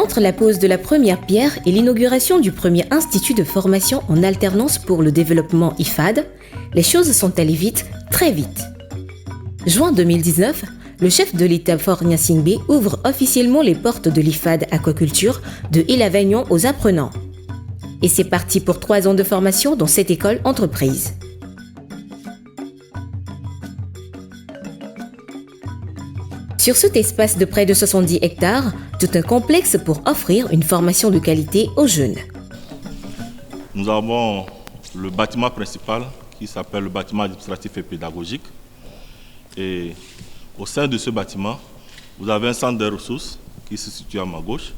Entre la pose de la première pierre et l'inauguration du premier institut de formation en alternance pour le développement IFAD, les choses sont allées vite, très vite. Juin 2019, le chef de l'État Faure Gnassingbé ouvre officiellement les portes de l'IFAD Aquaculture de Île-Avignon aux apprenants. Et c'est parti pour 3 ans de formation dans cette école entreprise. Sur cet espace de près de 70 hectares, tout un complexe pour offrir une formation de qualité aux jeunes. Nous avons le bâtiment principal qui s'appelle le bâtiment administratif et pédagogique. Et au sein de ce bâtiment, vous avez un centre de ressources qui se situe à ma gauche.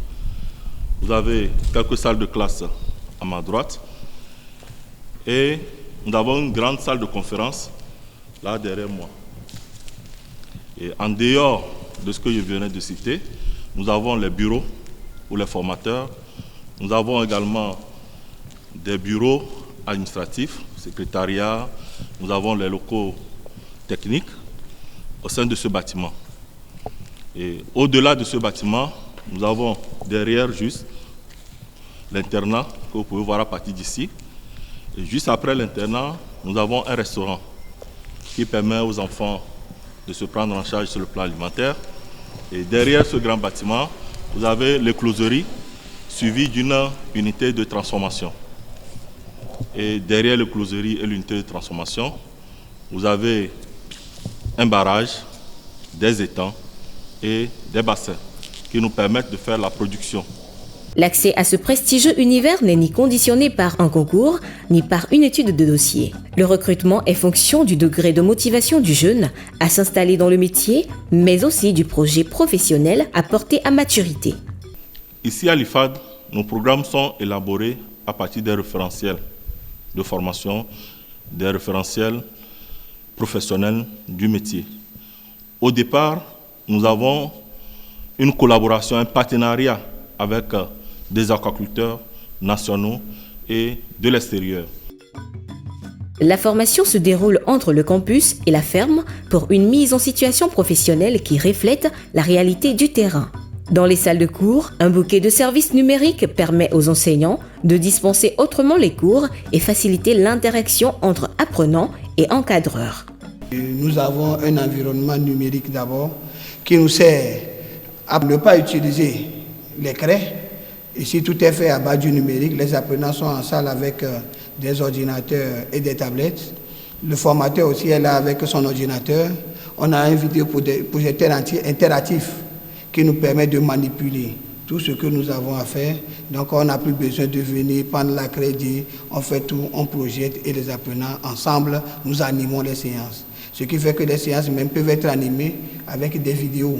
Vous avez quelques salles de classe à ma droite. Et nous avons une grande salle de conférence là derrière moi. Et en dehors de ce que je venais de citer, nous avons les bureaux pour les formateurs. Nous avons également des bureaux administratifs, secrétariat. Nous avons les locaux techniques au sein de ce bâtiment. Et au-delà de ce bâtiment, nous avons derrière juste l'internat que vous pouvez voir à partir d'ici. Et juste après l'internat, nous avons un restaurant qui permet aux enfants de se prendre en charge sur le plan alimentaire. Et derrière ce grand bâtiment, vous avez l'écloserie suivie d'une unité de transformation. Et derrière l'écloserie et l'unité de transformation, vous avez un barrage, des étangs et des bassins qui nous permettent de faire la production. L'accès à ce prestigieux univers n'est ni conditionné par un concours, ni par une étude de dossier. Le recrutement est fonction du degré de motivation du jeune à s'installer dans le métier, mais aussi du projet professionnel à porter à maturité. Ici à l'IFAD, nos programmes sont élaborés à partir des référentiels de formation, des référentiels professionnels du métier. Au départ, nous avons une collaboration, un partenariat avec des aquaculteurs nationaux et de l'extérieur. La formation se déroule entre le campus et la ferme pour une mise en situation professionnelle qui reflète la réalité du terrain. Dans les salles de cours, un bouquet de services numériques permet aux enseignants de dispenser autrement les cours et faciliter l'interaction entre apprenants et encadreurs. Nous avons un environnement numérique d'abord qui nous sert à ne pas utiliser les craies. Ici, tout est fait à base du numérique. Les apprenants sont en salle avec des ordinateurs et des tablettes. Le formateur aussi est là avec son ordinateur. On a un vidéoprojecteur interactif qui nous permet de manipuler tout ce que nous avons à faire. Donc, on n'a plus besoin de venir prendre la crédit. On fait tout, on projette et les apprenants, ensemble, nous animons les séances. Ce qui fait que les séances même peuvent être animées avec des vidéos.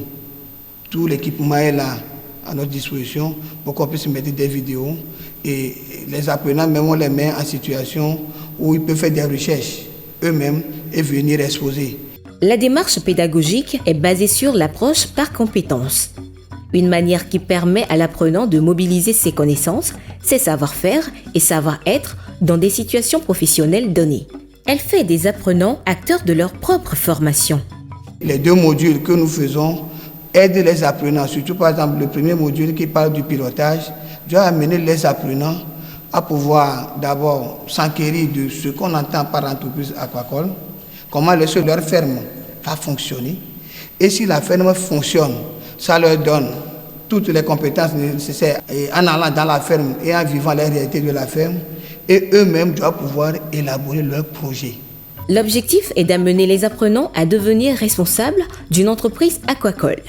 Tout l'équipement est là à notre disposition pour qu'on puisse mettre des vidéos et les apprenants même on les met en situation où ils peuvent faire des recherches eux-mêmes et venir exposer. La démarche pédagogique est basée sur l'approche par compétences. Une manière qui permet à l'apprenant de mobiliser ses connaissances, ses savoir-faire et savoir-être dans des situations professionnelles données. Elle fait des apprenants acteurs de leur propre formation. Les 2 modules que nous faisons aide les apprenants, surtout par exemple le premier module qui parle du pilotage, doit amener les apprenants à pouvoir d'abord s'enquérir de ce qu'on entend par entreprise aquacole, comment leur ferme va fonctionner, et si la ferme fonctionne, ça leur donne toutes les compétences nécessaires en allant dans la ferme et en vivant la réalité de la ferme, et eux-mêmes doivent pouvoir élaborer leur projet. L'objectif est d'amener les apprenants à devenir responsables d'une entreprise aquacole.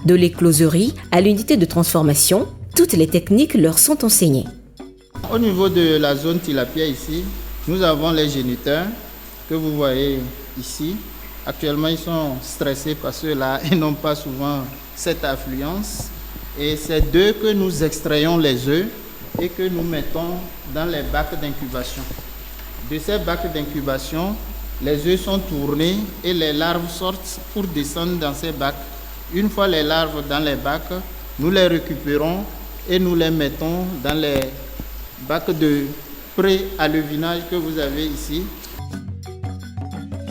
De l'écloserie à l'unité de transformation, toutes les techniques leur sont enseignées. Au niveau de la zone tilapia ici, nous avons les géniteurs que vous voyez ici. Actuellement, ils sont stressés parce que là, ils n'ont pas souvent cette affluence. Et c'est d'eux que nous extrayons les œufs et que nous mettons dans les bacs d'incubation. De ces bacs d'incubation, les œufs sont tournés et les larves sortent pour descendre dans ces bacs. Une fois les larves dans les bacs, nous les récupérons et nous les mettons dans les bacs de pré-alevinage que vous avez ici.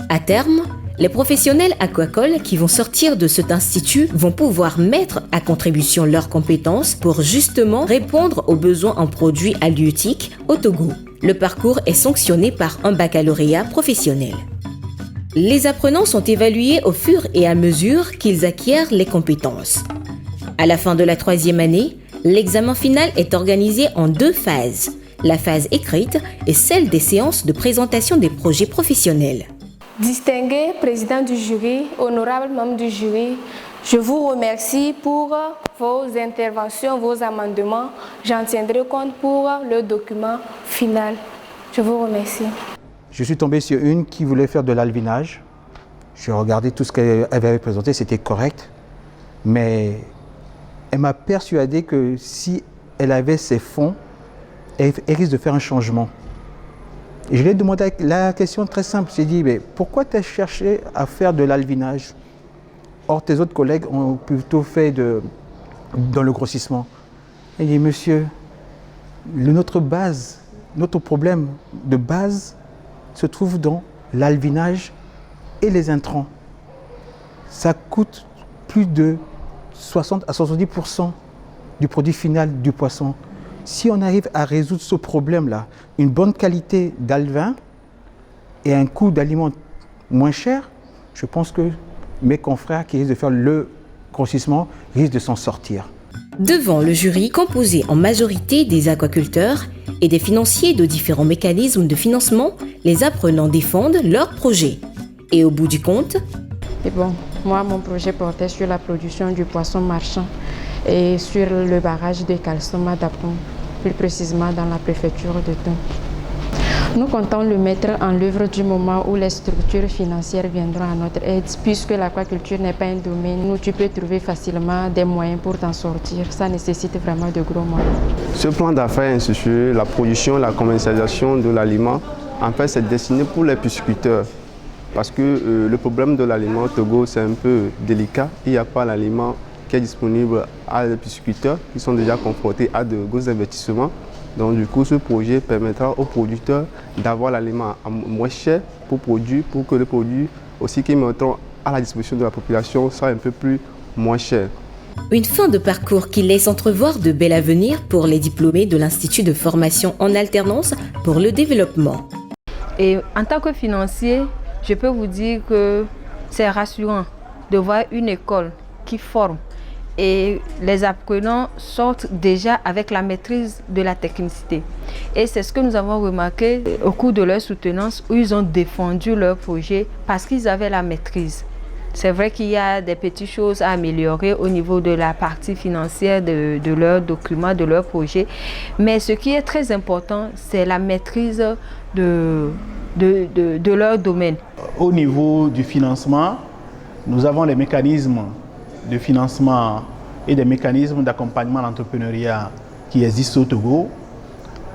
À terme, Les professionnels aquacoles qui vont sortir de cet institut vont pouvoir mettre à contribution leurs compétences pour justement répondre aux besoins en produits halieutiques au Togo. Le parcours est sanctionné par un baccalauréat professionnel. Les apprenants sont évalués au fur et à mesure qu'ils acquièrent les compétences. À la fin de la 3e année, l'examen final est organisé en 2 phases, la phase écrite et celle des séances de présentation des projets professionnels. Distingué président du jury, honorable membre du jury, je vous remercie pour vos interventions, vos amendements. J'en tiendrai compte pour le document final. Je vous remercie. Je suis tombé sur une qui voulait faire de l'alvinage. J'ai regardé tout ce qu'elle avait présenté, c'était correct. Mais elle m'a persuadé que si elle avait ses fonds, elle risque de faire un changement. Et je lui ai demandé la question très simple. J'ai dit, mais pourquoi tu as cherché à faire de l'alvinage? Or, tes autres collègues ont plutôt fait dans le grossissement. Elle dit, monsieur, notre problème de base se trouve dans l'alvinage et les intrants. Ça coûte plus de 60 à 70% du produit final du poisson. Si on arrive à résoudre ce problème-là, une bonne qualité d'alevin et un coût d'aliment moins cher, je pense que mes confrères qui risquent de faire le grossissement risquent de s'en sortir. Devant le jury composé en majorité des aquaculteurs et des financiers de différents mécanismes de financement, les apprenants défendent leur projet. Et au bout du compte, et bon, moi, mon projet portait sur la production du poisson marchand et sur le barrage de Kalsoma d'Apon, plus précisément dans la préfecture de Thun. Nous comptons le mettre en œuvre du moment où les structures financières viendront à notre aide, puisque l'aquaculture n'est pas un domaine où tu peux trouver facilement des moyens pour t'en sortir. Ça nécessite vraiment de gros moyens. Ce plan d'affaires institue la production, la commercialisation de l'aliment. En fait, c'est destiné pour les pisciculteurs. Parce que le problème de l'aliment au Togo, c'est un peu délicat. Il n'y a pas l'aliment qui est disponible à les pisciculteurs qui sont déjà confrontés à de gros investissements. Donc du coup, ce projet permettra aux producteurs d'avoir l'aliment moins cher pour que le produit aussi qu'ils mettront à la disposition de la population soit un peu plus moins cher. Une fin de parcours qui laisse entrevoir de bel avenir pour les diplômés de l'Institut de formation en alternance pour le développement. Et en tant que financier, je peux vous dire que c'est rassurant de voir une école qui forme et les apprenants sortent déjà avec la maîtrise de la technicité. Et c'est ce que nous avons remarqué au cours de leur soutenance où ils ont défendu leur projet parce qu'ils avaient la maîtrise. C'est vrai qu'il y a des petites choses à améliorer au niveau de la partie financière de leurs documents, de leur projet. Mais ce qui est très important, c'est la maîtrise de leur domaine. Au niveau du financement, nous avons les mécanismes de financement et des mécanismes d'accompagnement à l'entrepreneuriat qui existent au Togo,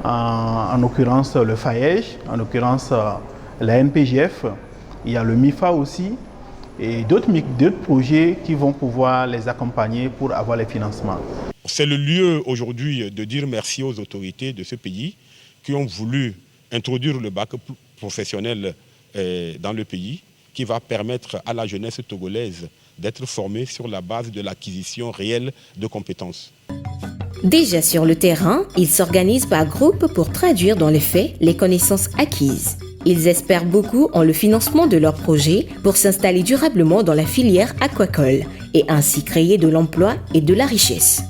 en l'occurrence le FAEJ, en l'occurrence la NPGF, il y a le MIFA aussi, et d'autres projets qui vont pouvoir les accompagner pour avoir les financements. C'est le lieu aujourd'hui de dire merci aux autorités de ce pays qui ont voulu introduire le bac professionnel dans le pays, qui va permettre à la jeunesse togolaise d'être formée sur la base de l'acquisition réelle de compétences. Déjà sur le terrain, ils s'organisent par groupe pour traduire dans les faits les connaissances acquises. Ils espèrent beaucoup en le financement de leur projet pour s'installer durablement dans la filière aquacole et ainsi créer de l'emploi et de la richesse.